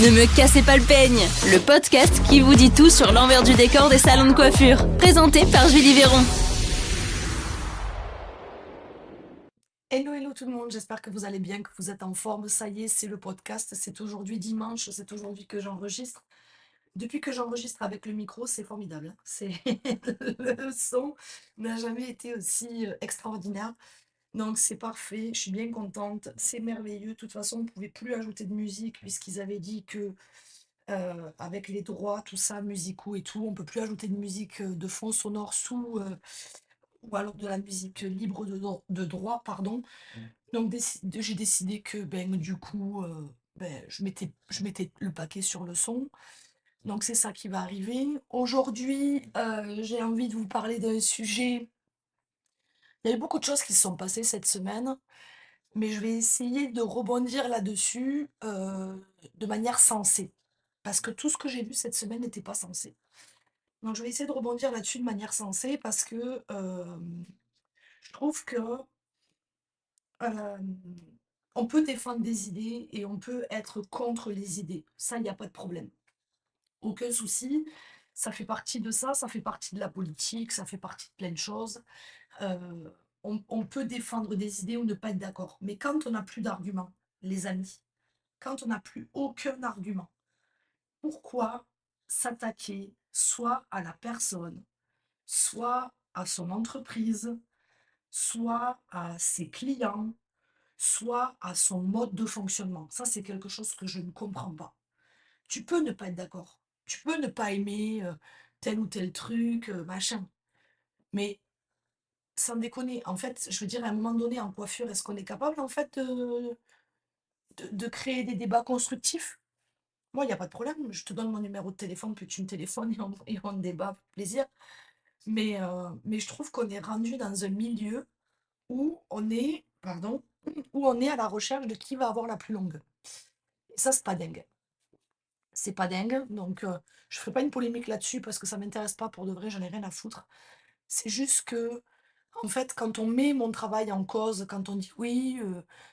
Ne me cassez pas le peigne, le podcast qui vous dit tout sur l'envers du décor des salons de coiffure. Présenté par Julie Véron. Hello tout le monde, j'espère que vous allez bien, que vous êtes en forme. Ça y est, c'est le podcast, c'est aujourd'hui dimanche, c'est aujourd'hui que j'enregistre. Depuis que j'enregistre avec le micro, c'est formidable, hein. Le son n'a jamais été aussi extraordinaire. Donc c'est parfait, je suis bien contente, c'est merveilleux. De toute façon, on ne pouvait plus ajouter de musique puisqu'ils avaient dit que avec les droits, tout ça, musicaux et tout, on ne peut plus ajouter de musique de fond sonore ou alors de la musique libre de droit, pardon. Donc j'ai décidé que ben, du coup, ben, je mettais le paquet sur le son. Donc c'est ça qui va arriver. Aujourd'hui, j'ai envie de vous parler d'un sujet. Il y a eu beaucoup de choses qui se sont passées cette semaine, mais je vais essayer de rebondir là-dessus de manière sensée. Parce que tout ce que j'ai vu cette semaine n'était pas sensé. Donc je vais essayer de rebondir là-dessus de manière sensée parce que je trouve que euh, on peut défendre des idées et on peut être contre les idées. Ça, il n'y a pas de problème. Aucun souci. Ça fait partie de ça, ça fait partie de la politique, ça fait partie de plein de choses. Euh, on peut défendre des idées ou ne pas être d'accord. Mais quand on n'a plus d'arguments, les amis, quand on n'a plus aucun argument, pourquoi s'attaquer soit à la personne, soit à son entreprise, soit à ses clients, soit à son mode de fonctionnement? Ça, c'est quelque chose que je ne comprends pas. Tu peux ne pas être d'accord. Tu peux ne pas aimer tel ou tel truc, machin. Mais sans déconner, en fait, je veux dire, à un moment donné, en coiffure, est-ce qu'on est capable, en fait, de créer des débats constructifs? Moi, il n'y a pas de problème. Je te donne mon numéro de téléphone, puis tu me téléphones et on débat avec plaisir. Mais je trouve qu'on est rendu dans un milieu où on est, pardon, où on est à la recherche de qui va avoir la plus longue. Et ça, c'est pas dingue. C'est pas dingue. Donc, je ferai pas une polémique là-dessus parce que ça m'intéresse pas pour de vrai, j'en ai rien à foutre. C'est juste que, en fait, quand on met mon travail en cause, quand on dit oui,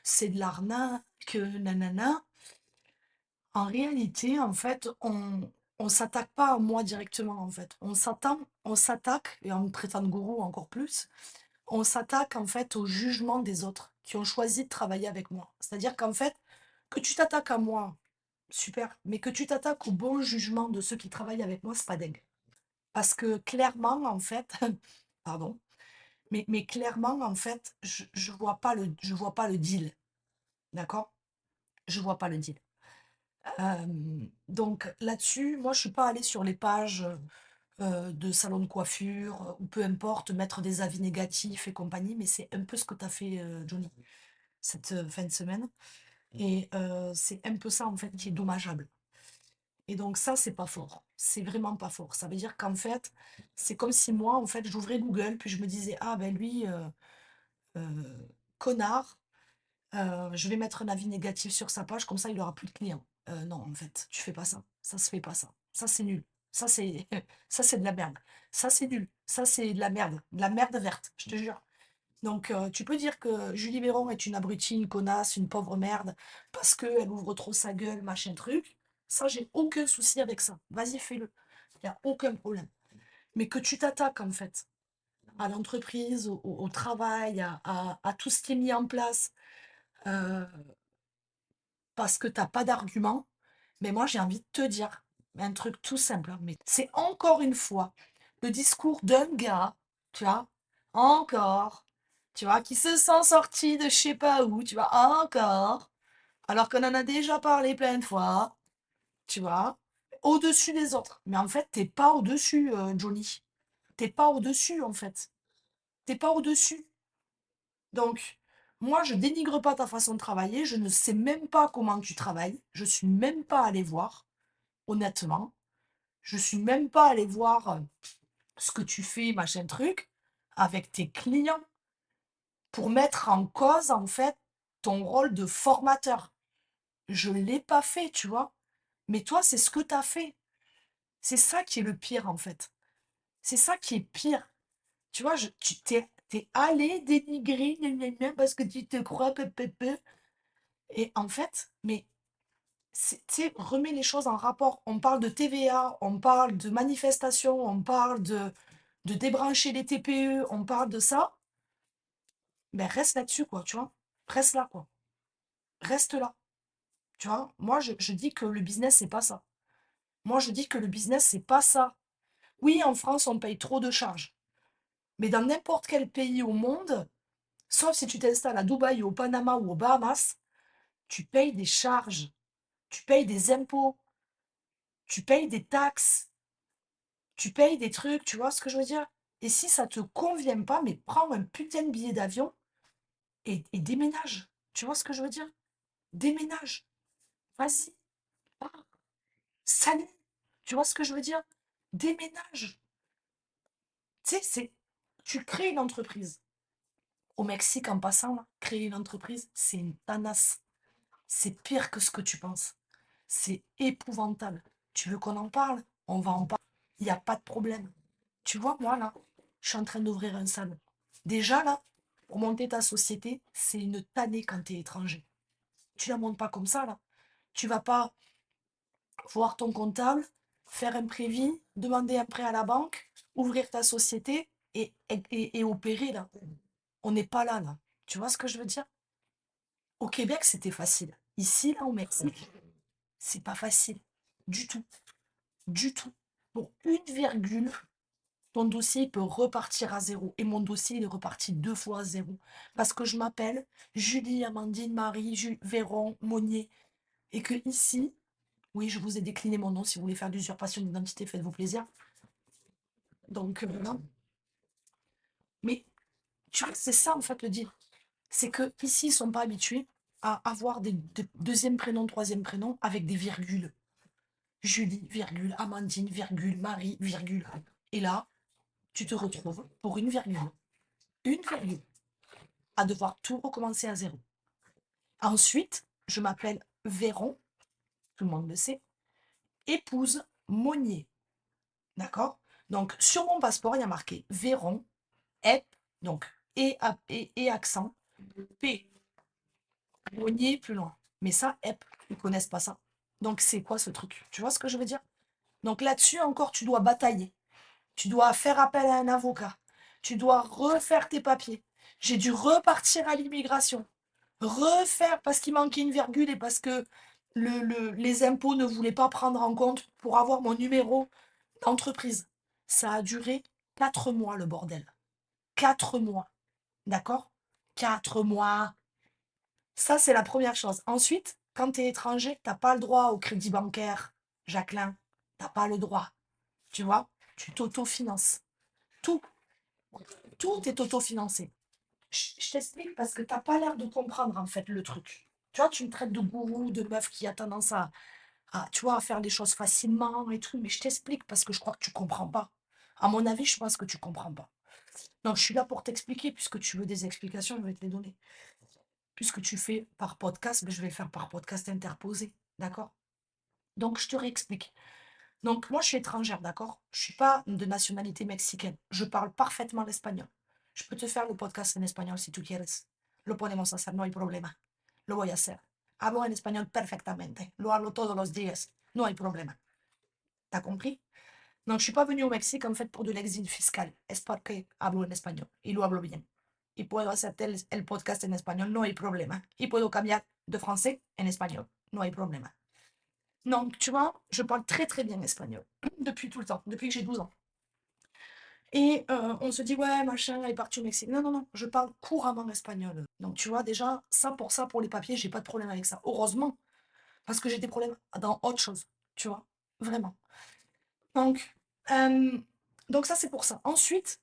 c'est de l'arnaque, nanana, en réalité, en fait, on s'attaque pas à moi directement, en fait. On s'attaque, et en me traitant de gourou encore plus, on s'attaque en fait au jugement des autres qui ont choisi de travailler avec moi. C'est-à-dire qu'en fait, que tu t'attaques à moi, super, mais que tu t'attaques au bon jugement de ceux qui travaillent avec moi, c'est pas dingue. Parce que clairement, en fait, pardon, mais clairement, en fait, je vois pas le deal, d'accord? Je vois pas le deal. Donc là-dessus, moi, je suis pas allée sur les pages de salons de coiffure ou peu importe, mettre des avis négatifs et compagnie, mais c'est un peu ce que tu as fait, Johnny, cette fin de semaine. Et c'est un peu ça, en fait, qui est dommageable. Et donc ça, c'est pas fort. C'est vraiment pas fort. Ça veut dire qu'en fait, c'est comme si moi, en fait, j'ouvrais Google, puis je me disais, ah ben lui, connard, je vais mettre un avis négatif sur sa page, comme ça, il aura plus de clients. Non, en fait, tu fais pas ça. Ça se fait pas ça. Ça, c'est nul. Ça, c'est ça, c'est de la merde. Ça, c'est nul. Ça, c'est de la merde verte, je te jure. Donc, tu peux dire que Julie Véron est une abrutie, une connasse, une pauvre merde, parce qu'elle ouvre trop sa gueule, machin truc. Ça, j'ai aucun souci avec ça. Vas-y, fais-le. Il n'y a aucun problème. Mais que tu t'attaques, en fait, à l'entreprise, au travail, à tout ce qui est mis en place, euh, parce que tu n'as pas d'argument, mais moi, j'ai envie de te dire un truc tout simple, hein, mais c'est encore une fois le discours d'un gars, tu vois, encore, tu vois, qui se sent sorti de je sais pas où, tu vois, encore, alors qu'on en a déjà parlé plein de fois, tu vois, au-dessus des autres. Mais en fait, t'es pas au-dessus, Johnny. T'es pas au-dessus, en fait. T'es pas au-dessus. Donc, moi, je dénigre pas ta façon de travailler, je ne sais même pas comment tu travailles, je suis même pas allée voir, honnêtement. Je suis même pas allée voir ce que tu fais, machin truc, avec tes clients pour mettre en cause, en fait, ton rôle de formateur. Je l'ai pas fait, tu vois. Mais toi, c'est ce que tu as fait. C'est ça qui est le pire, en fait. C'est ça qui est pire. Tu vois, tu t'es allé dénigrer gna, gna, gna, parce que tu te crois peu, peu, peu. Et en fait, mais sais, remets les choses en rapport. On parle de TVA, on parle de manifestation, on parle de débrancher les TPE, on parle de ça. Ben reste là-dessus, quoi, tu vois. Reste là, quoi. Reste là. Tu vois, moi, je dis que le business, c'est pas ça. Moi, je dis que le business, c'est pas ça. Oui, en France, on paye trop de charges. Mais dans n'importe quel pays au monde, sauf si tu t'installes à Dubaï, au Panama ou aux Bahamas, tu payes des charges, tu payes des impôts, tu payes des taxes, tu payes des trucs, tu vois ce que je veux dire? Et si ça te convient pas, mais prends un putain de billet d'avion et déménage. Tu vois ce que je veux dire? Déménage. Vas-y, pars. Salut. Tu vois ce que je veux dire? Déménage. Tu sais, tu crées une entreprise. Au Mexique, en passant, là, créer une entreprise, c'est une tanasse. C'est pire que ce que tu penses. C'est épouvantable. Tu veux qu'on en parle? On va en parler. Il n'y a pas de problème. Tu vois, moi, là, je suis en train d'ouvrir un salon. Déjà, là, pour monter ta société, c'est une tannée quand tu es étranger. Tu la montes pas comme ça, là. Tu vas pas voir ton comptable, faire un prévis, demander un prêt à la banque, ouvrir ta société et opérer, là. On n'est pas là, là. Tu vois ce que je veux dire? Au Québec, c'était facile. Ici, là, au Mexique, c'est pas facile. Du tout. Du tout. Pour une virgule, ton dossier il peut repartir à zéro. Et mon dossier, il est reparti 2 fois à zéro. Parce que je m'appelle Julie, Amandine, Marie, Véron, Monnier. Et que ici, oui, je vous ai décliné mon nom. Si vous voulez faire d'usurpation d'identité, faites-vous plaisir. Donc, non. Mais tu vois, c'est ça, en fait, le deal. C'est que ici, ils sont pas habitués à avoir des deuxième prénom, troisième prénom avec des virgules. Julie, virgule, Amandine, virgule, Marie, virgule. Et là, tu te retrouves pour une virgule, à devoir tout recommencer à zéro. Ensuite, je m'appelle Véron, tout le monde le sait, épouse Monnier. D'accord? Donc, sur mon passeport, il y a marqué Véron, EP, donc et accent, P, Monnier plus loin. Mais ça, EP, ils ne connaissent pas ça. Donc, c'est quoi ce truc? Tu vois ce que je veux dire? Donc là-dessus, encore, tu dois batailler. Tu dois faire appel à un avocat. Tu dois refaire tes papiers. J'ai dû repartir à l'immigration. Refaire parce qu'il manquait une virgule et parce que les impôts ne voulaient pas prendre en compte pour avoir mon numéro d'entreprise. Ça a duré 4 mois, le bordel. 4 mois. D'accord? 4 mois. Ça, c'est la première chose. Ensuite, quand tu es étranger, tu n'as pas le droit au crédit bancaire, Jacqueline. Tu n'as pas le droit. Tu vois? Tu t'autofinances. Tout. Tout est autofinancé. Je t'explique parce que t'as pas l'air de comprendre en fait le truc. Tu vois, tu me traites de gourou, de meuf qui a tendance tu vois, à faire les choses facilement et tout, mais je t'explique parce que je crois que tu comprends pas. À mon avis, je pense que tu comprends pas. Donc, je suis là pour t'expliquer, puisque tu veux des explications, je vais te les donner. Puisque tu fais par podcast, mais je vais le faire par podcast interposé, d'accord? Donc, je te réexplique. Donc, moi, je suis étrangère, d'accord? Je suis pas de nationalité mexicaine. Je parle parfaitement l'espagnol. Je peux te faire le podcast en espagnol si tu quieres. Lo podemos hacer, no hay problema. Lo voy a hacer. Hablo en español perfectamente. Lo hablo todos los días. No hay problema. ¿T'as compris? Donc, je suis pas venue au Mexique, en fait, pour de l'exil fiscal. Es porque hablo en español. Y lo hablo bien. Y puedo hacerte el podcast en español. No hay problema. Y puedo cambiar de français en espagnol. No hay problema. Donc, tu vois, je parle très très bien espagnol. Depuis tout le temps, depuis que j'ai 12 ans. Et on se dit, ouais, machin, elle est partie au Mexique. Non, non, non, je parle couramment espagnol. Donc, tu vois, déjà, ça, pour les papiers, j'ai pas de problème avec ça. Heureusement, parce que j'ai des problèmes dans autre chose, tu vois, vraiment. Donc, euh, donc ça, c'est pour ça. Ensuite,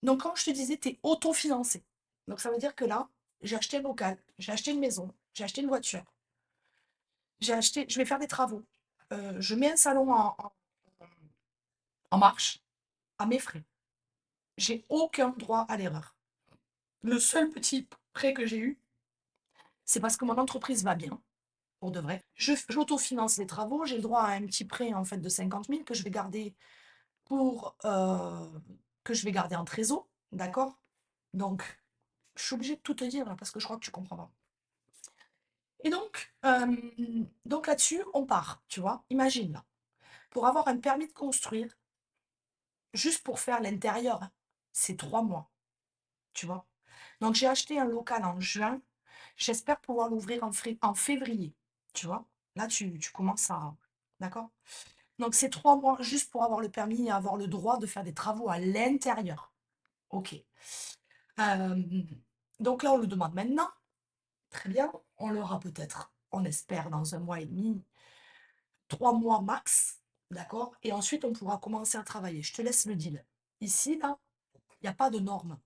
donc, comme je te disais, tu es autofinancé. Donc, ça veut dire que là, j'ai acheté un local, j'ai acheté une maison, j'ai acheté une voiture, je vais faire des travaux. Je mets un salon en marche à mes frais. J'ai aucun droit à l'erreur. Le seul petit prêt que j'ai eu, c'est parce que mon entreprise va bien, pour de vrai. J'autofinance les travaux, j'ai le droit à un petit prêt en fait de 50 000 que je vais garder que je vais garder en trésor, d'accord? Donc, je suis obligée de tout te dire là, parce que je crois que tu comprends pas. Et donc là-dessus, on part, tu vois. Imagine, là, pour avoir un permis de construire, juste pour faire l'intérieur, hein, c'est 3 mois, tu vois. Donc j'ai acheté un local en juin. J'espère pouvoir l'ouvrir en février, tu vois. Là, tu commences à... D'accord? Donc c'est 3 mois juste pour avoir le permis et avoir le droit de faire des travaux à l'intérieur. Ok. Euh, donc là, on le demande maintenant. Très bien. On l'aura peut-être, on espère, dans 1 mois et demi, 3 mois max. D'accord? Et ensuite, on pourra commencer à travailler. Je te laisse le deal. Ici, là, il n'y a pas de normes.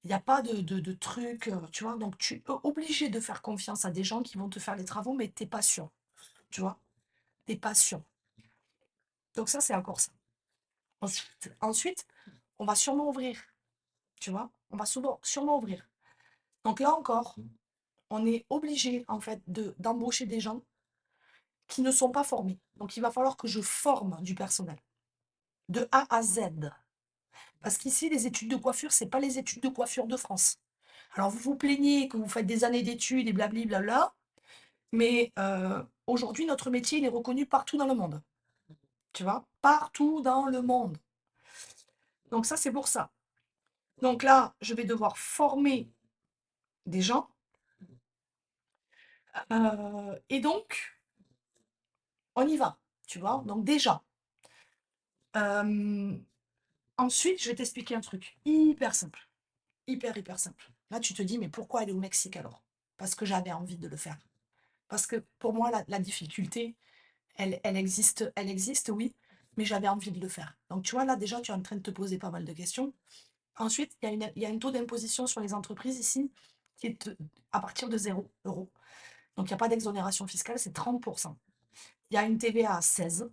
Il n'y a pas de trucs, tu vois. Donc, tu es obligé de faire confiance à des gens qui vont te faire les travaux, mais tu n'es pas sûr, tu vois. Tu n'es pas sûr. Donc, ça, c'est encore ça. Ensuite, on va sûrement ouvrir, tu vois. On va sûrement ouvrir. Donc, là encore, on est obligé, en fait, d'embaucher des gens qui ne sont pas formés. Donc, il va falloir que je forme du personnel, de A à Z. Parce qu'ici, les études de coiffure, c'est pas les études de coiffure de France. Alors, vous vous plaignez que vous faites des années d'études et blabli blabla, mais aujourd'hui, notre métier, il est reconnu partout dans le monde. Tu vois? Partout dans le monde. Donc ça, c'est pour ça. Donc là, je vais devoir former des gens. Et donc, on y va. Tu vois? Donc déjà, euh, ensuite, je vais t'expliquer un truc hyper simple. Hyper simple. Là, tu te dis, mais pourquoi aller au Mexique alors? Parce que j'avais envie de le faire. Parce que pour moi, la difficulté, elle existe, oui, mais j'avais envie de le faire. Donc, tu vois, là, déjà, tu es en train de te poser pas mal de questions. Ensuite, il y a un taux d'imposition sur les entreprises ici qui est à partir de 0 euros. Donc, il n'y a pas d'exonération fiscale, c'est 30%. Il y a une TVA à 16,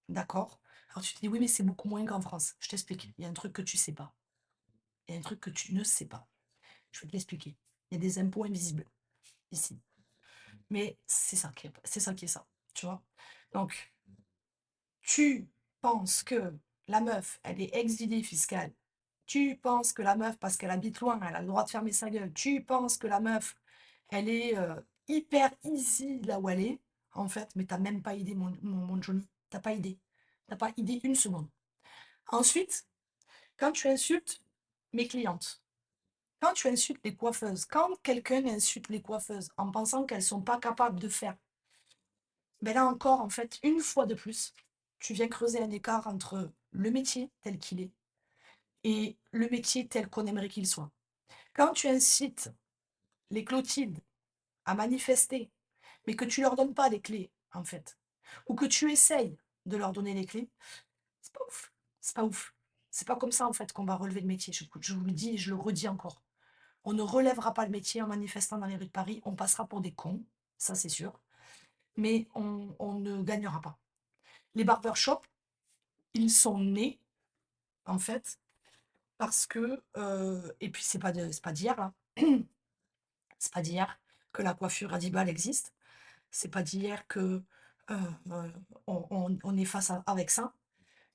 d'accord? Alors, tu te dis, oui, mais c'est beaucoup moins qu'en France. Je t'explique. Il y a un truc que tu sais pas. Il y a un truc que tu ne sais pas. Je vais te l'expliquer. Il y a des impôts invisibles ici. Mais c'est ça qui est ça, tu vois? Donc, tu penses que la meuf, elle est exilée fiscale. Tu penses que la meuf, parce qu'elle habite loin, elle a le droit de fermer sa gueule. Tu penses que la meuf, elle est hyper easy là où elle est, en fait, mais t'as même pas idée, mon Johnny. T'as pas idée. T'as pas idée une seconde. Ensuite, quand tu insultes mes clientes, quand tu insultes les coiffeuses, quand quelqu'un insulte les coiffeuses en pensant qu'elles sont pas capables de faire, ben là encore, en fait, une fois de plus, tu viens creuser un écart entre le métier tel qu'il est et le métier tel qu'on aimerait qu'il soit. Quand tu incites les Clotilde à manifester, mais que tu leur donnes pas les clés, en fait, ou que tu essayes de leur donner les clés, c'est pas ouf. C'est pas ouf. C'est pas comme ça, en fait, qu'on va relever le métier. Je vous le dis et je le redis encore. On ne relèvera pas le métier en manifestant dans les rues de Paris. On passera pour des cons, ça c'est sûr, mais on ne gagnera pas. Les barbershops, ils sont nés, en fait, parce que, et puis c'est pas d'hier, là, c'est pas d'hier que la coiffure à 10 balles existe, c'est pas d'hier que euh, euh, on est avec ça,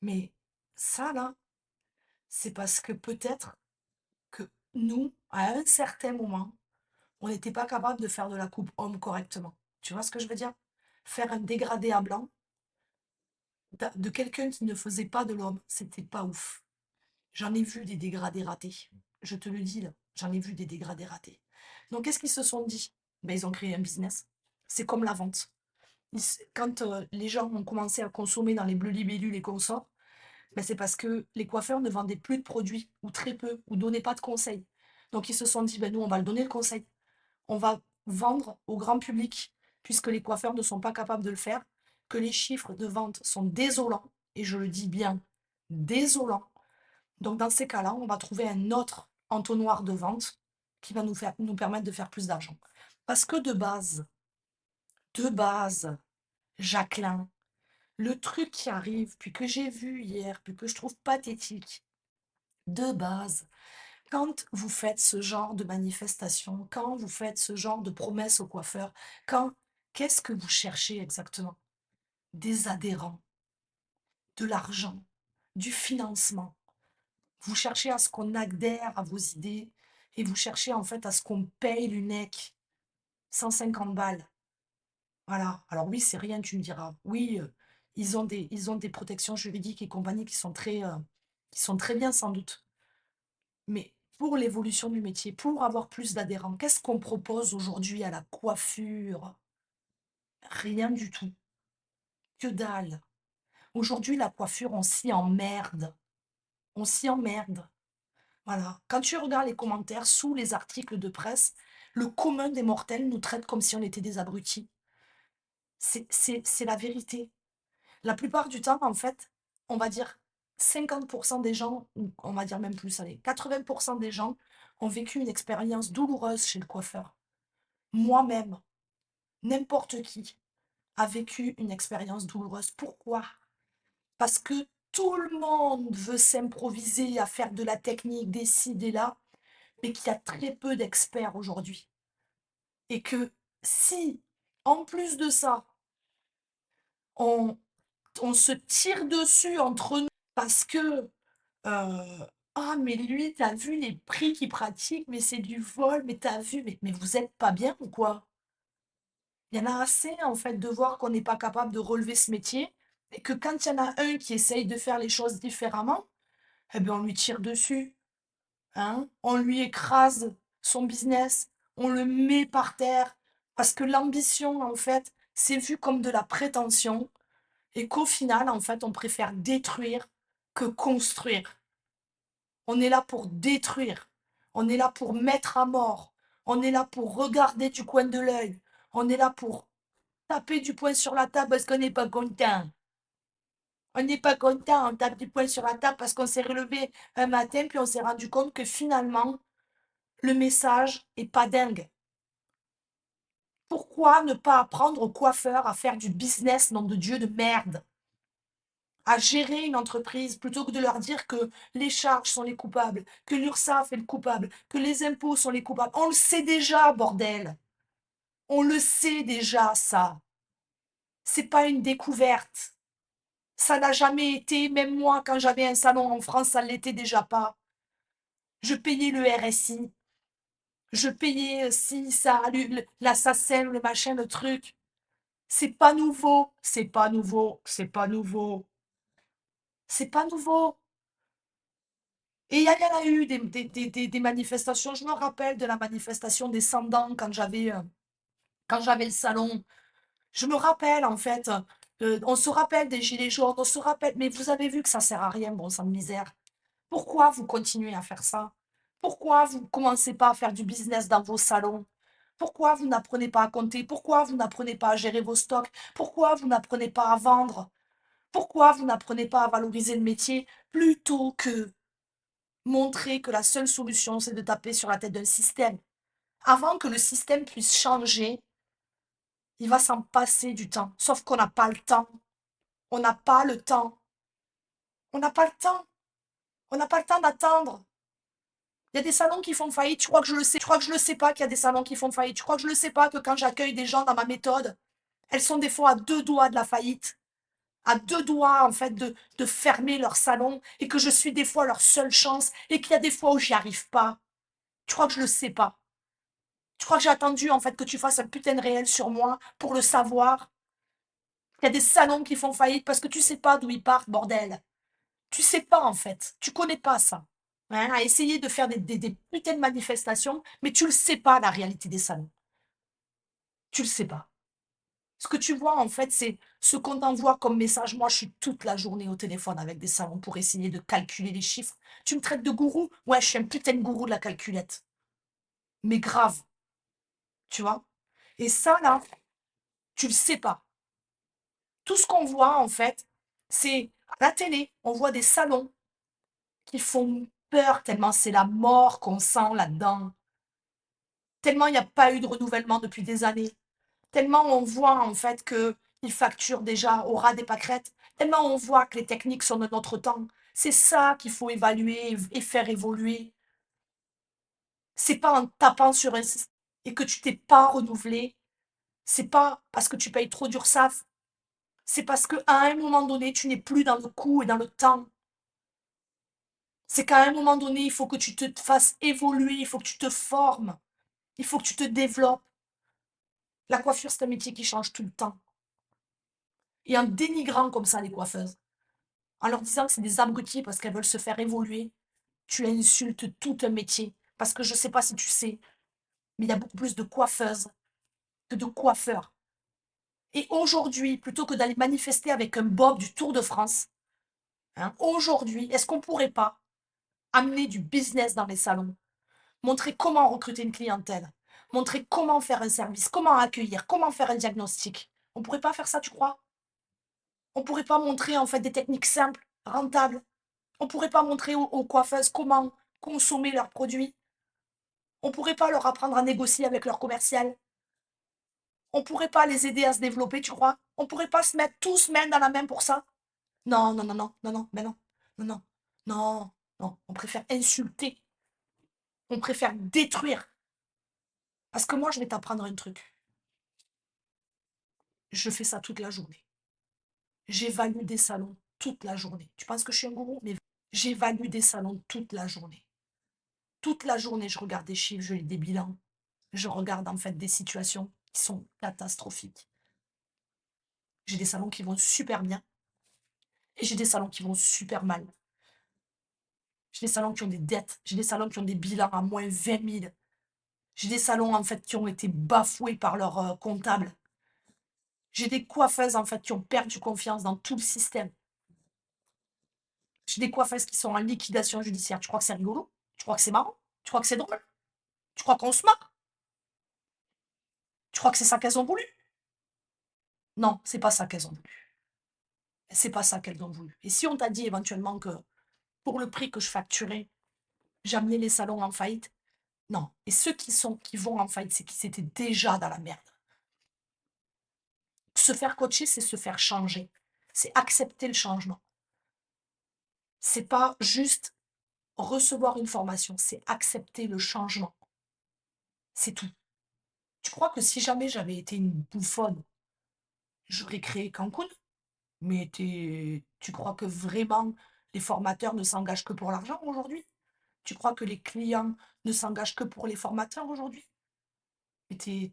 mais ça, là, c'est parce que peut-être que nous, à un certain moment, on n'était pas capable de faire de la coupe homme correctement. Tu vois ce que je veux dire? Faire un dégradé à blanc de quelqu'un qui ne faisait pas de l'homme, c'était pas ouf. J'en ai vu des dégradés ratés. Je te le dis là, j'en ai vu des dégradés ratés. Donc qu'est-ce qu'ils se sont dit? Ben, ils ont créé un business. C'est comme la vente. Quand les gens ont commencé à consommer dans les bleus libellules et consorts, ben, c'est parce que les coiffeurs ne vendaient plus de produits, ou très peu, ou donnaient pas de conseils. Donc ils se sont dit, ben, nous, on va le donner le conseil. On va vendre au grand public, puisque les coiffeurs ne sont pas capables de le faire, que les chiffres de vente sont désolants, et je le dis bien, désolants. Donc dans ces cas-là, on va trouver un autre entonnoir de vente qui va nous permettre de faire plus d'argent. Parce que de base, Jacqueline, le truc qui arrive, puis que j'ai vu hier, puis que je trouve pathétique, de base, quand vous faites ce genre de manifestation, quand vous faites ce genre de promesses aux coiffeurs, qu'est-ce que vous cherchez exactement? Des adhérents, de l'argent, du financement. Vous cherchez à ce qu'on adhère à vos idées et vous cherchez en fait à ce qu'on paye l'UNEC. 150 balles. Voilà. Alors oui, c'est rien, tu me diras. Oui, ils ont des protections juridiques et compagnie qui sont très bien sans doute. Mais pour l'évolution du métier, pour avoir plus d'adhérents, qu'est-ce qu'on propose aujourd'hui à la coiffure? Rien du tout. Que dalle. Aujourd'hui, la coiffure, on s'y emmerde. On s'y emmerde. Voilà. Quand tu regardes les commentaires sous les articles de presse, le commun des mortels nous traite comme si on était des abrutis. C'est la vérité. La plupart du temps, en fait, on va dire 50% des gens, ou on va dire même plus, allez, 80% des gens ont vécu une expérience douloureuse chez le coiffeur. Moi-même, n'importe qui a vécu une expérience douloureuse. Pourquoi? Parce que tout le monde veut s'improviser à faire de la technique, des ci, des là, mais qu'il y a très peu d'experts aujourd'hui. Et que si, en plus de ça, on, on se tire dessus entre nous parce que ah mais lui, t'as vu les prix qu'il pratique, mais c'est du vol, mais t'as vu, mais vous êtes pas bien ou quoi? Il y en a assez en fait de voir qu'on n'est pas capable de relever ce métier et que quand il y en a un qui essaye de faire les choses différemment, eh bien on lui tire dessus, hein? On lui écrase son business, on le met par terre parce que l'ambition en fait, c'est vu comme de la prétention et qu'au final en fait, on préfère détruire que construire. On est là pour détruire. On est là pour mettre à mort. On est là pour regarder du coin de l'œil. On est là pour taper du poing sur la table parce qu'on n'est pas content. On n'est pas content, on tape du poing sur la table parce qu'on s'est relevé un matin puis on s'est rendu compte que finalement, le message est pas dingue. Pourquoi ne pas apprendre aux coiffeurs à faire du business, nom de Dieu, de merde? À gérer une entreprise plutôt que de leur dire que les charges sont les coupables, que l'URSSAF est le coupable, que les impôts sont les coupables. On le sait déjà, bordel. On le sait déjà, ça. C'est pas une découverte. Ça n'a jamais été, même moi, quand j'avais un salon en France, ça ne l'était déjà pas. Je payais le RSI, je payais si ça, la SACEM, le machin, le truc. C'est pas nouveau, c'est pas nouveau, c'est pas nouveau, c'est pas nouveau. Et il y en a eu des manifestations. Je me rappelle de la manifestation des sans-dents quand j'avais le salon. Je me rappelle, en fait, on se rappelle des gilets jaunes, on se rappelle, mais vous avez vu que ça sert à rien, bon sang de misère. Pourquoi vous continuez à faire ça? Pourquoi vous ne commencez pas à faire du business dans vos salons? Pourquoi vous n'apprenez pas à compter? Pourquoi vous n'apprenez pas à gérer vos stocks? Pourquoi vous n'apprenez pas à vendre? Pourquoi vous n'apprenez pas à valoriser le métier plutôt que montrer que la seule solution, c'est de taper sur la tête d'un système? Avant que le système puisse changer, il va s'en passer du temps. Sauf qu'on n'a pas le temps. On n'a pas le temps. On n'a pas le temps. On n'a pas le temps d'attendre. Il y a des salons qui font faillite. Tu crois que je le sais? Tu crois que je ne le sais pas qu'il y a des salons qui font faillite? Tu crois que je ne le sais pas que quand j'accueille des gens dans ma méthode, elles sont des fois à deux doigts de la faillite, à deux doigts en fait de fermer leur salon et que je suis des fois leur seule chance et qu'il y a des fois où j'y arrive pas. Tu crois que je le sais pas? Tu crois que j'ai attendu en fait que tu fasses un putain de réel sur moi pour le savoir? Il y a des salons qui font faillite parce que tu sais pas d'où ils partent, bordel. Tu sais pas en fait. Tu connais pas ça. Hein, à essayer de faire des putains de manifestations, mais tu le sais pas la réalité des salons. Tu le sais pas. Ce que tu vois en fait, c'est ce qu'on t'envoie comme message. Moi, je suis toute la journée au téléphone avec des salons pour essayer de calculer les chiffres. Tu me traites de gourou? Ouais, je suis un putain de gourou de la calculette. Mais grave, tu vois? Et ça, là, tu le sais pas. Tout ce qu'on voit en fait, c'est à la télé, on voit des salons qui font peur tellement c'est la mort qu'on sent là-dedans. Tellement il n'y a pas eu de renouvellement depuis des années. Tellement on voit en fait qu'ils facturent déjà au ras des pâquerettes. Tellement on voit que les techniques sont de notre temps. C'est ça qu'il faut évaluer et faire évoluer. C'est pas en tapant sur un système et que tu t'es pas renouvelé. C'est pas parce que tu payes trop d'URSSAF. C'est parce qu'à un moment donné, tu n'es plus dans le coup et dans le temps. C'est qu'à un moment donné, il faut que tu te fasses évoluer, il faut que tu te formes, il faut que tu te développes. La coiffure, c'est un métier qui change tout le temps. Et en dénigrant comme ça les coiffeuses, en leur disant que c'est des abrutis parce qu'elles veulent se faire évoluer, tu insultes tout un métier. Parce que je ne sais pas si tu sais, mais il y a beaucoup plus de coiffeuses que de coiffeurs. Et aujourd'hui, plutôt que d'aller manifester avec un bob du Tour de France, hein, aujourd'hui, est-ce qu'on ne pourrait pas amener du business dans les salons, montrer comment recruter une clientèle, montrer comment faire un service, comment accueillir, comment faire un diagnostic? On ne pourrait pas faire ça, tu crois? On ne pourrait pas montrer en fait des techniques simples, rentables. On ne pourrait pas montrer aux coiffeuses comment consommer leurs produits. On ne pourrait pas leur apprendre à négocier avec leur commercial. On ne pourrait pas les aider à se développer, tu crois? On ne pourrait pas se mettre tous main dans la main pour ça? Non, non, non, non, non, non, mais non, non, non, non, non. On préfère insulter. On préfère détruire. Parce que moi, je vais t'apprendre un truc. Je fais ça toute la journée. J'évalue des salons toute la journée. Tu penses que je suis un gourou? Mais j'évalue des salons toute la journée. Toute la journée, je regarde des chiffres, je lis des bilans. Je regarde en fait des situations qui sont catastrophiques. J'ai des salons qui vont super bien et j'ai des salons qui vont super mal. J'ai des salons qui ont des dettes, j'ai des salons qui ont des bilans à moins 20 000. J'ai des salons en fait qui ont été bafoués par leur comptable. J'ai des coiffeuses en fait qui ont perdu confiance dans tout le système. J'ai des coiffeuses qui sont en liquidation judiciaire. Tu crois que c'est rigolo? Tu crois que c'est marrant? Tu crois que c'est drôle? Tu crois qu'on se marre? Tu crois que c'est ça qu'elles ont voulu? Non, c'est pas ça qu'elles ont voulu. C'est pas ça qu'elles ont voulu. Et si on t'a dit éventuellement que pour le prix que je facturais, j'amenais les salons en faillite, non. Et ceux qui vont en faillite, c'est qu'ils étaient déjà dans la merde. Se faire coacher, c'est se faire changer. C'est accepter le changement. C'est pas juste recevoir une formation, c'est accepter le changement. C'est tout. Tu crois que si jamais j'avais été une bouffonne, j'aurais créé Cancun? Mais tu crois que vraiment les formateurs ne s'engagent que pour l'argent aujourd'hui? Tu crois que les clients ne s'engagent que pour les formateurs aujourd'hui? Mais t'es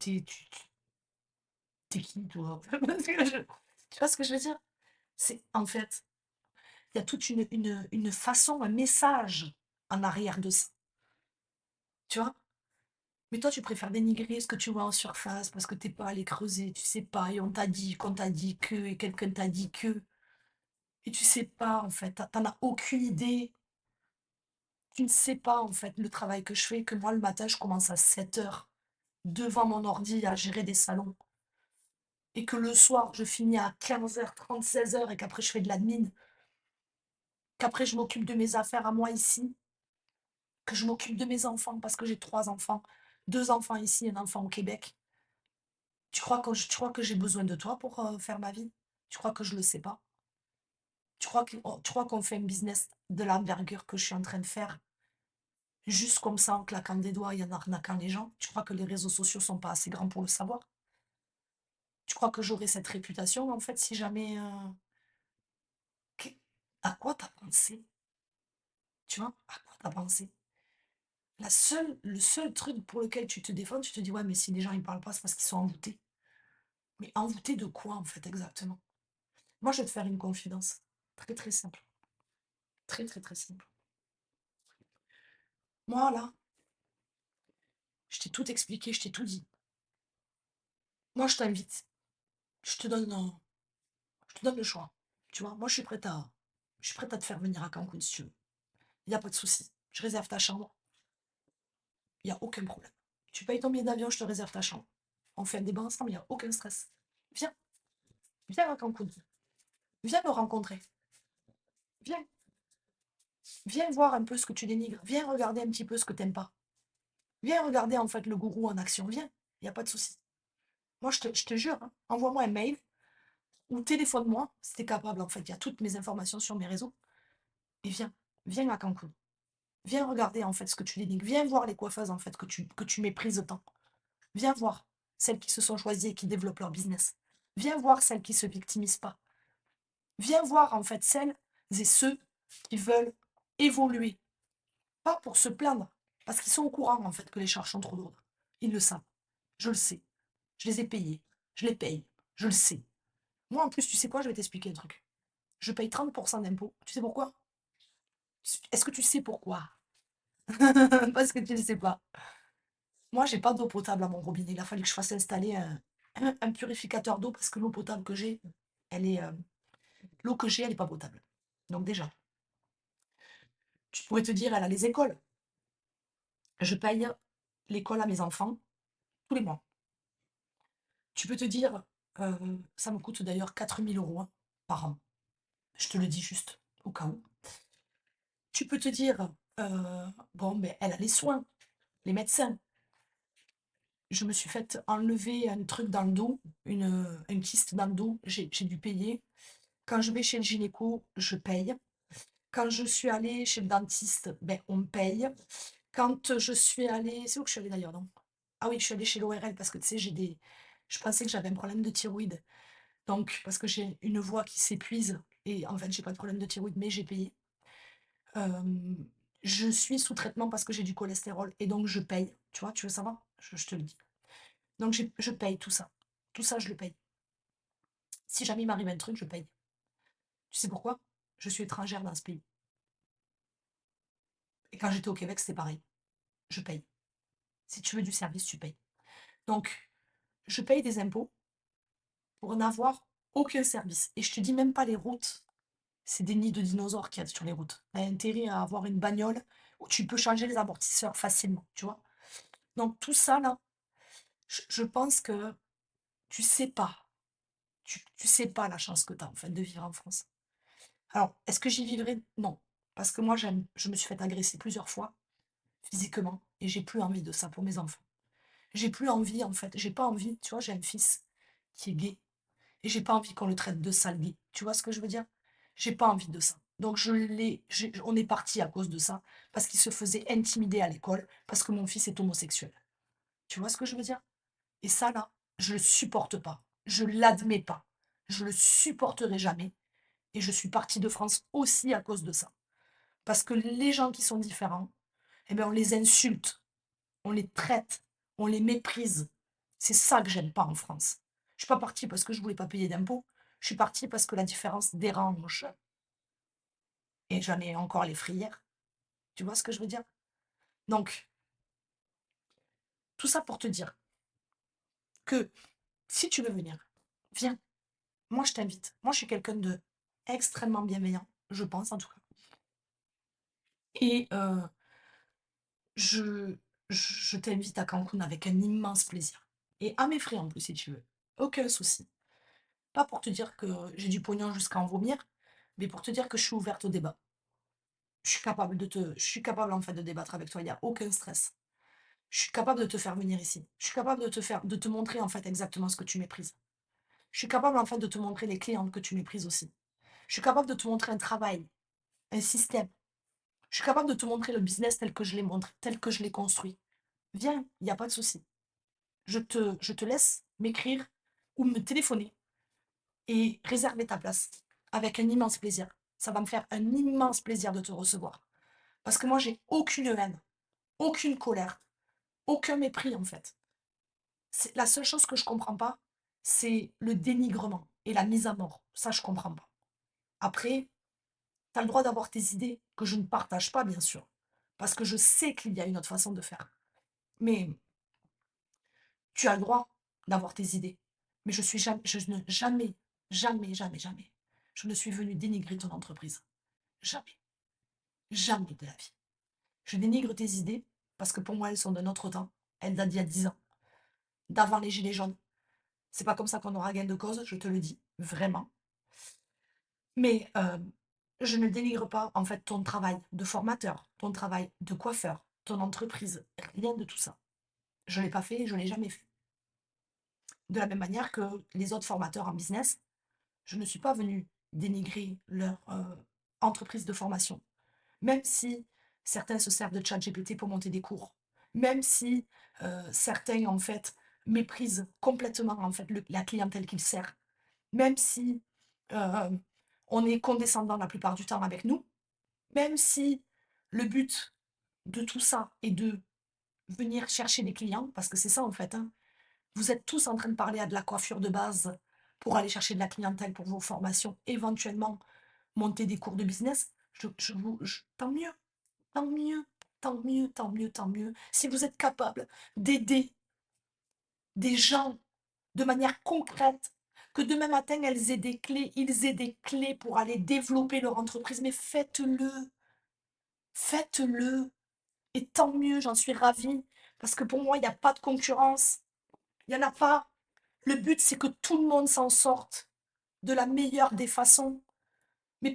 qui, toi? Tu vois ce que je veux dire? C'est en fait, il y a toute une façon, un message en arrière de ça. Tu vois? Mais toi, tu préfères dénigrer ce que tu vois en surface parce que t'es pas allé creuser, tu sais pas, et on t'a dit qu'on t'a dit que, et quelqu'un t'a dit que, et tu sais pas en fait, t'en as aucune idée. Tu ne sais pas en fait le travail que je fais, que moi le matin, je commence à 7 heures devant mon ordi à gérer des salons, et que le soir, je finis à 15h30, 16h, et qu'après je fais de l'admin, qu'après je m'occupe de mes affaires à moi ici, que je m'occupe de mes enfants parce que j'ai 3 enfants, 2 enfants ici, un enfant au Québec. Tu crois que j'ai besoin de toi pour faire ma vie? Tu crois que je le sais pas? Tu crois qu'on fait un business de l'envergure que je suis en train de faire juste comme ça en claquant des doigts et en arnaquant les gens? Tu crois que les réseaux sociaux sont pas assez grands pour le savoir? Tu crois que j'aurais cette réputation en fait si jamais à quoi t'as pensé? Tu vois? À quoi t'as pensé? Le seul truc pour lequel tu te défends, tu te dis ouais mais si les gens ils parlent pas, c'est parce qu'ils sont envoûtés. Mais envoûtés de quoi en fait exactement? Moi je vais te faire une confidence. Très très simple. Très très très simple. Moi là, je t'ai tout expliqué, je t'ai tout dit. Moi, je t'invite. Je te donne, je te donne le choix. Tu vois, moi, je suis prête à te faire venir à Cancun si tu veux. Il n'y a pas de souci. Je réserve ta chambre. Il n'y a aucun problème. Tu payes ton billet d'avion, je te réserve ta chambre. On fait un débat ensemble, il n'y a aucun stress. Viens, viens à Cancun. Viens me rencontrer. Viens, viens voir un peu ce que tu dénigres. Viens regarder un petit peu ce que t'aimes pas. Viens regarder en fait le gourou en action. Viens, il n'y a pas de souci. Moi, je te jure, hein, envoie-moi un mail ou téléphone-moi si t'es capable. En fait, il y a toutes mes informations sur mes réseaux. Et viens, viens à Cancun. Viens regarder en fait ce que tu dénigres. Viens voir les coiffeuses en fait que tu méprises autant. Viens voir celles qui se sont choisies et qui développent leur business. Viens voir celles qui se victimisent pas. Viens voir en fait celles et ceux qui veulent évoluer. Pas pour se plaindre, parce qu'ils sont au courant en fait que les charges sont trop lourdes. Ils le savent. Je le sais. Je les ai payés. Je les paye. Je le sais. Moi, en plus, tu sais quoi? Je vais t'expliquer un truc. Je paye 30% d'impôts. Tu sais pourquoi? Est-ce que tu sais pourquoi? Parce que tu ne sais pas. Moi, j'ai pas d'eau potable à mon robinet. Il a fallu que je fasse installer un purificateur d'eau parce que l'eau potable que j'ai, elle est, l'eau que j'ai, elle n'est pas potable. Donc déjà, tu pourrais te dire, elle a les écoles. Je paye l'école à mes enfants tous les mois. Tu peux te dire, ça me coûte d'ailleurs 4 000 € hein, par an. Je te le dis juste au cas où. Tu peux te dire, bon, ben, elle a les soins, les médecins. Je me suis fait enlever un truc dans le dos, une kyste dans le dos, j'ai dû payer. Quand je vais chez le gynéco, je paye. Quand je suis allée chez le dentiste, ben, on me paye. Quand je suis allée, c'est où que je suis allée d'ailleurs, non? Ah oui, je suis allée chez l'ORL parce que tu sais, je pensais que j'avais un problème de thyroïde. Donc, parce que j'ai une voix qui s'épuise et en fait, j'ai pas de problème de thyroïde, mais j'ai payé. Euh, je suis sous traitement parce que j'ai du cholestérol et donc je paye. Tu vois, tu veux savoir? Je te le dis. Donc, je paye tout ça. Tout ça, je le paye. Si jamais il m'arrive un truc, je paye. Tu sais pourquoi? Je suis étrangère dans ce pays. Et quand j'étais au Québec, c'était pareil. Je paye. Si tu veux du service, tu payes. Donc, je paye des impôts pour n'avoir aucun service. Et je te dis même pas les routes. C'est des nids de dinosaures qu'il y a sur les routes. Tu as intérêt à avoir une bagnole où tu peux changer les amortisseurs facilement, tu vois. Donc tout ça, là, je pense que tu sais pas. Tu sais pas la chance que tu as, en fait, de vivre en France. Alors, est-ce que j'y vivrai? Non. Parce que moi, je me suis fait agresser plusieurs fois, physiquement, et j'ai plus envie de ça pour mes enfants. J'ai plus envie, en fait. J'ai pas envie, tu vois, j'ai un fils qui est gay. Et j'ai pas envie qu'on le traite de sale gay. Tu vois ce que je veux dire? J'ai pas envie de ça. Donc on est parti à cause de ça, parce qu'il se faisait intimider à l'école, parce que mon fils est homosexuel. Tu vois ce que je veux dire? Et ça, là, je le supporte pas. Je l'admets pas. Je le supporterai jamais. Et je suis partie de France aussi à cause de ça. Parce que les gens qui sont différents, eh bien, on les insulte, on les traite, on les méprise. C'est ça que j'aime pas en France. Je suis pas partie parce que je voulais pas payer d'impôts. Je suis partie parce que la différence dérange. Et j'en ai encore les frayères. Tu vois ce que je veux dire? Donc, tout ça pour te dire que si tu veux venir, viens. Moi, je t'invite. Moi, je suis quelqu'un de extrêmement bienveillant, je pense en tout cas. Et je, je t'invite à Cancun avec un immense plaisir. Et à mes frais en plus, si tu veux. Aucun souci. Pas pour te dire que j'ai du pognon jusqu'à en vomir, mais pour te dire que je suis ouverte au débat. Je suis capable en fait de débattre avec toi, il n'y a aucun stress. Je suis capable de te faire venir ici. Je suis capable de te montrer en fait exactement ce que tu méprises. Je suis capable en fait de te montrer les clientes que tu méprises aussi. Je suis capable de te montrer un travail, un système. Je suis capable de te montrer le business tel que je l'ai montré, tel que je l'ai construit. Viens, il n'y a pas de souci. Je te laisse m'écrire ou me téléphoner et réserver ta place avec un immense plaisir. Ça va me faire un immense plaisir de te recevoir. Parce que moi, j'ai aucune haine, aucune colère, aucun mépris en fait. La seule chose que je comprends pas, c'est le dénigrement et la mise à mort. Ça, je comprends pas. Après, tu as le droit d'avoir tes idées que je ne partage pas, bien sûr. Parce que je sais qu'il y a une autre façon de faire. Mais tu as le droit d'avoir tes idées. Mais je ne, jamais, jamais, jamais, jamais, je ne suis venue dénigrer ton entreprise. Jamais. Jamais de la vie. Je dénigre tes idées parce que pour moi, elles sont d'un autre temps. Elles datent d'il y a 10 ans, d'avant les Gilets jaunes. C'est pas comme ça qu'on aura gain de cause, je te le dis, vraiment. Mais je ne dénigre pas en fait ton travail de formateur, ton travail de coiffeur, ton entreprise, rien de tout ça. Je ne l'ai pas fait et je ne l'ai jamais fait. De la même manière que les autres formateurs en business, je ne suis pas venue dénigrer leur entreprise de formation. Même si certains se servent de ChatGPT pour monter des cours, même si certains en fait méprisent complètement en fait la clientèle qu'ils servent, même si euh, on est condescendant la plupart du temps avec nous, même si le but de tout ça est de venir chercher des clients, parce que c'est ça en fait, hein, Vous êtes tous en train de parler à de la coiffure de base pour aller chercher de la clientèle pour vos formations, éventuellement monter des cours de business. Tant mieux, tant mieux, tant mieux, tant mieux, tant mieux. Si vous êtes capable d'aider des gens de manière concrète, que demain matin, elles aient des clés, ils aient des clés pour aller développer leur entreprise, mais faites-le, faites-le. Et tant mieux, j'en suis ravie, parce que pour moi, il n'y a pas de concurrence. Il n'y en a pas. Le but, c'est que tout le monde s'en sorte de la meilleure des façons, mais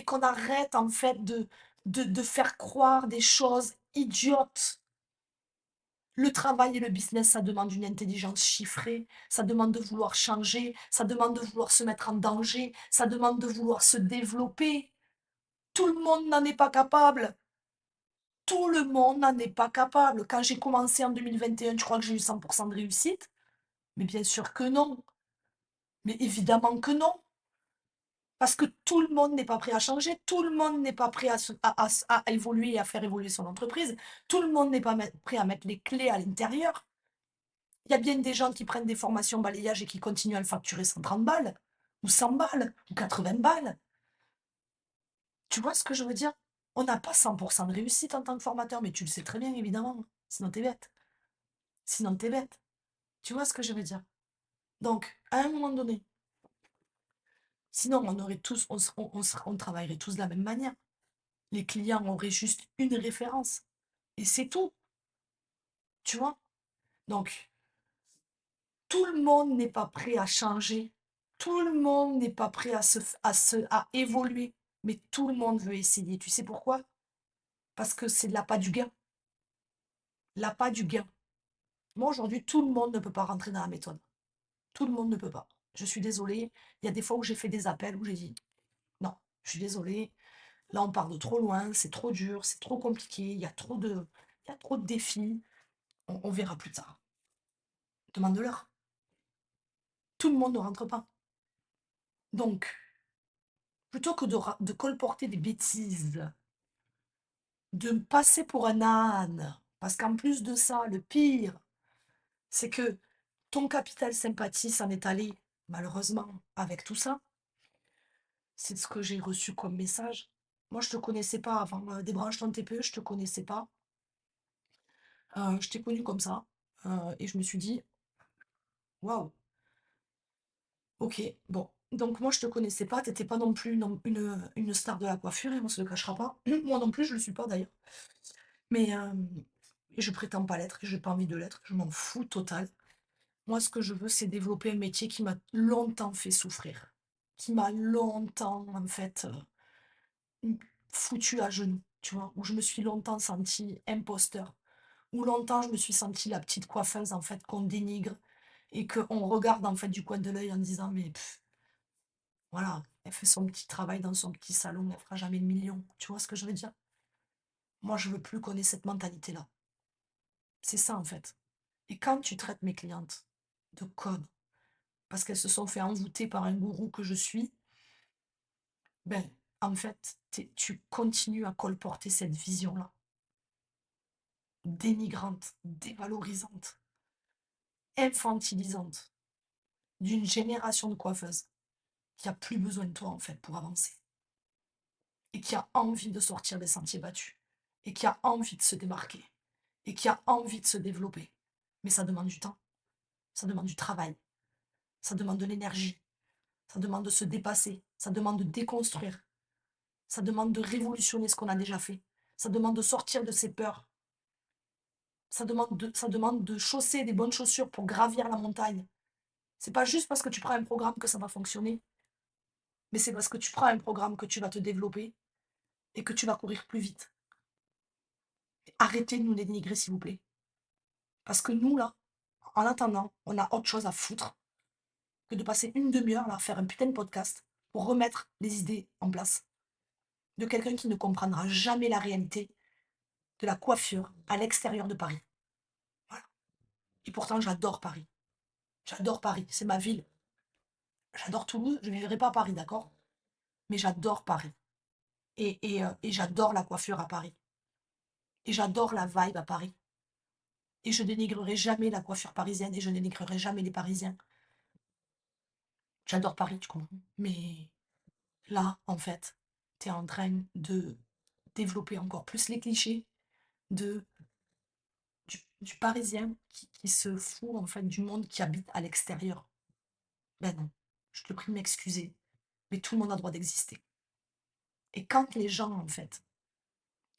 qu'on arrête en fait de faire croire des choses idiotes. Le travail et le business, ça demande une intelligence chiffrée, ça demande de vouloir changer, ça demande de vouloir se mettre en danger, ça demande de vouloir se développer. Tout le monde n'en est pas capable. Tout le monde n'en est pas capable. Quand j'ai commencé en 2021, tu crois que j'ai eu 100% de réussite? Mais bien sûr que non. Mais évidemment que non. Parce que tout le monde n'est pas prêt à changer, tout le monde n'est pas prêt à évoluer et à faire évoluer son entreprise, tout le monde n'est pas prêt à mettre les clés à l'intérieur. Il y a bien des gens qui prennent des formations balayage et qui continuent à le facturer 130 balles, ou 100 balles, ou 80 balles. Tu vois ce que je veux dire? On n'a pas 100% de réussite en tant que formateur, mais tu le sais très bien, évidemment. Sinon, t'es bête. Sinon, t'es bête. Tu vois ce que je veux dire? Donc, à un moment donné, sinon, on aurait tous, on travaillerait tous de la même manière. Les clients auraient juste une référence. Et c'est tout. Tu vois? Donc, tout le monde n'est pas prêt à changer. Tout le monde n'est pas prêt à évoluer. Mais tout le monde veut essayer. Tu sais pourquoi? Parce que c'est de l'appât du gain. L'appât du gain. Moi, aujourd'hui, tout le monde ne peut pas rentrer dans la méthode. Tout le monde ne peut pas. Je suis désolée. Il y a des fois où j'ai fait des appels où j'ai dit non, je suis désolée. Là, on part de trop loin. C'est trop dur. C'est trop compliqué. Il y a trop de défis. On verra plus tard. Demande-leur. Tout le monde ne rentre pas. Donc, plutôt que de colporter des bêtises, de me passer pour un âne, parce qu'en plus de ça, le pire, c'est que ton capital sympathie s'en est allé, malheureusement, avec tout ça. C'est ce que j'ai reçu comme message. Moi, je te connaissais pas avant Débranche ton TPE, je te connaissais pas. Je t'ai connu comme ça. Et je me suis dit, waouh, ok, bon. Donc moi, je te connaissais pas, t'étais pas non plus une star de la coiffure, et on se le cachera pas. Moi non plus, je le suis pas d'ailleurs. Mais et je prétends pas l'être, et j'ai pas envie de l'être, je m'en fous total. Moi, ce que je veux, c'est développer un métier qui m'a longtemps fait souffrir, qui m'a longtemps, en fait, foutu à genoux, tu vois, où je me suis longtemps sentie imposteur, où longtemps je me suis sentie la petite coiffeuse, en fait, qu'on dénigre, et qu'on regarde, en fait, du coin de l'œil en disant, mais voilà, elle fait son petit travail dans son petit salon, elle fera jamais le million. Tu vois ce que je veux dire? Moi, je veux plus qu'on ait cette mentalité-là. C'est ça, en fait. Et quand tu traites mes clientes de connes, parce qu'elles se sont fait envoûter par un gourou que je suis, ben, en fait, tu continues à colporter cette vision-là, dénigrante, dévalorisante, infantilisante, d'une génération de coiffeuses qui a plus besoin de toi, en fait, pour avancer. Et qui a envie de sortir des sentiers battus. Et qui a envie de se démarquer. Et qui a envie de se développer. Mais ça demande du temps. Ça demande du travail. Ça demande de l'énergie. Ça demande de se dépasser. Ça demande de déconstruire. Ça demande de révolutionner ce qu'on a déjà fait. Ça demande de sortir de ses peurs. Ça demande de chausser des bonnes chaussures pour gravir la montagne. C'est pas juste parce que tu prends un programme que ça va fonctionner, mais c'est parce que tu prends un programme que tu vas te développer et que tu vas courir plus vite. Arrêtez de nous dénigrer, s'il vous plaît. Parce que nous, là, en attendant, on a autre chose à foutre que de passer une demi-heure là, à faire un putain de podcast pour remettre les idées en place de quelqu'un qui ne comprendra jamais la réalité de la coiffure à l'extérieur de Paris. Voilà. Et pourtant, j'adore Paris. J'adore Paris, c'est ma ville. J'adore Toulouse, je ne vivrai pas à Paris, d'accord? Mais j'adore Paris. Et j'adore la coiffure à Paris. Et j'adore la vibe à Paris. Et je dénigrerai jamais la coiffure parisienne et je dénigrerai jamais les Parisiens. J'adore Paris, tu comprends. Mais là, en fait, tu es en train de développer encore plus les clichés de, du Parisien qui se fout en fait du monde qui habite à l'extérieur. Ben non, je te prie de m'excuser, mais tout le monde a le droit d'exister. Et quand les gens, en fait,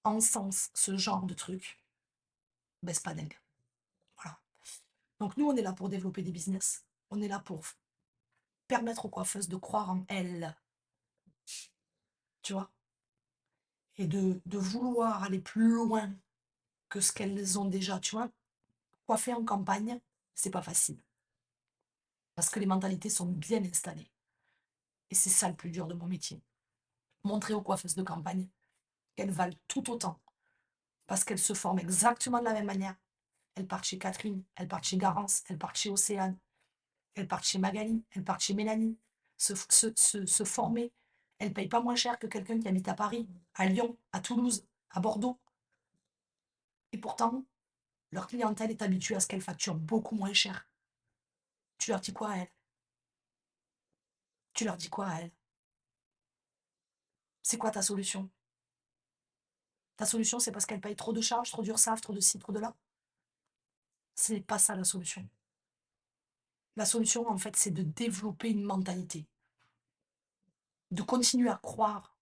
encensent ce genre de truc, ben c'est pas dingue. Voilà. Donc nous, on est là pour développer des business. On est là pour permettre aux coiffeuses de croire en elles, tu vois, et de vouloir aller plus loin que ce qu'elles ont déjà, tu vois. Coiffer en campagne, c'est pas facile. Parce que les mentalités sont bien installées. Et c'est ça le plus dur de mon métier. Montrer aux coiffeuses de campagne qu'elles valent tout autant. Parce qu'elles se forment exactement de la même manière. Elles partent chez Catherine, elles partent chez Garance, elles partent chez Océane, elles partent chez Magali, elles partent chez Mélanie. Se former. Elles ne payent pas moins cher que quelqu'un qui habite à Paris, à Lyon, à Toulouse, à Bordeaux. Et pourtant, leur clientèle est habituée à ce qu'elles facturent beaucoup moins cher. Tu leur dis quoi à elles? Tu leur dis quoi à elles? C'est quoi ta solution? Ta solution, c'est parce qu'elles payent trop de charges, trop d'URSSAF, trop de ci, trop de là? C'est pas ça la solution. La solution, en fait, c'est de développer une mentalité. De continuer à croire.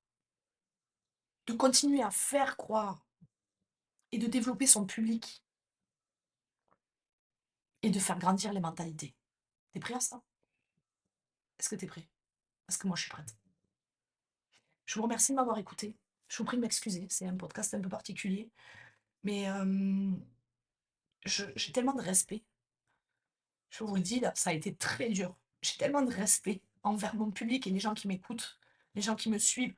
De continuer à faire croire. Et de développer son public. Et de faire grandir les mentalités. T'es prêt à ça? Est-ce que t'es prêt? Parce que moi, je suis prête. Je vous remercie de m'avoir écouté. Je vous prie de m'excuser. C'est un podcast un peu particulier. Mais j'ai tellement de respect. Je vous le dis, là, ça a été très dur. J'ai tellement de respect envers mon public et les gens qui m'écoutent, les gens qui me suivent,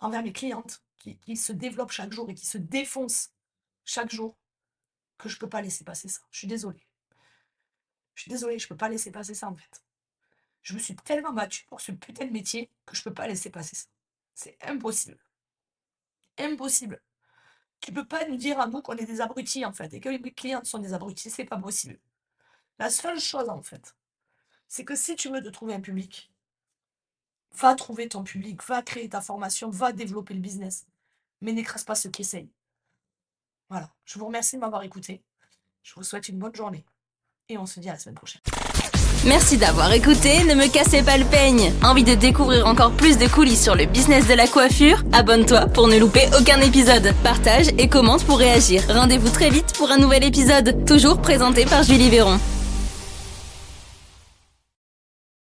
envers mes clientes qui se développent chaque jour et qui se défoncent chaque jour, que je ne peux pas laisser passer ça. Je suis désolée. Je suis désolée, je ne peux pas laisser passer ça en fait. Je me suis tellement battue pour ce putain de métier que je ne peux pas laisser passer ça. C'est impossible. Impossible. Tu ne peux pas nous dire à nous qu'on est des abrutis en fait et que les clientes sont des abrutis. C'est pas possible. La seule chose en fait, c'est que si tu veux te trouver un public, va trouver ton public, va créer ta formation, va développer le business. Mais n'écrase pas ceux qui essayent. Voilà. Je vous remercie de m'avoir écouté. Je vous souhaite une bonne journée. Et on se dit à la semaine prochaine. Merci d'avoir écouté, ne me cassez pas le peigne. Envie de découvrir encore plus de coulisses sur le business de la coiffure? Abonne-toi pour ne louper aucun épisode. Partage et commente pour réagir. Rendez-vous très vite pour un nouvel épisode, toujours présenté par Julie Véron.